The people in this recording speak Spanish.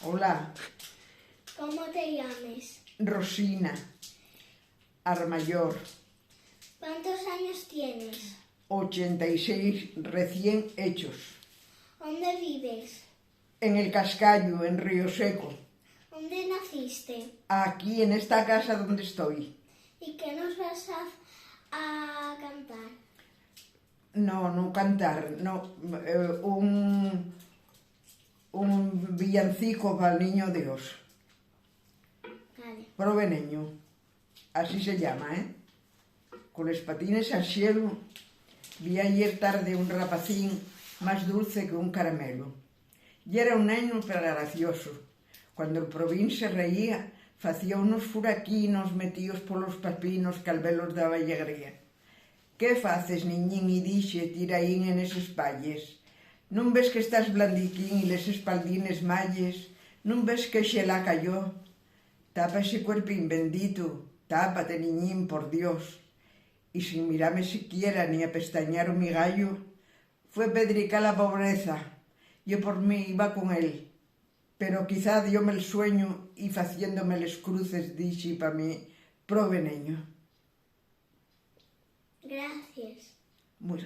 Hola, ¿Cómo te llames? Rosina, Armayor, ¿Cuántos años tienes? 86 recién hechos. ¿Dónde vives? En el Cascayo, en Río Seco. ¿Dónde naciste? Aquí, en esta casa donde estoy. ¿Y qué nos vas a cantar? No cantar, no. Un villancico para el niño Dios. Vale. Prove Neño. Así se llama, ¿eh? Con los patines al cielo. Vi ayer tarde un rapacín más dulce que un caramelo. Y era un neño pero gracioso. Cuando el provín se reía, facía unos furaquinos metidos polos papinos que al velos daba alegría. Que faces, niñín, y dixe, tiraín en eses palles? Non ves que estás blandiquín y les espaldines malles? Non ves que xe la cayó? Tapa ese cuerpín bendito, tápate, niñín, por Dios. Y sin mirarme siquiera ni a pestañear o mi gallo, fue pedrica la pobreza. Yo por mí iba con él, pero quizá dióme el sueño y faciéndome les cruces dixi pa mí, prove neño. Gracias. Muy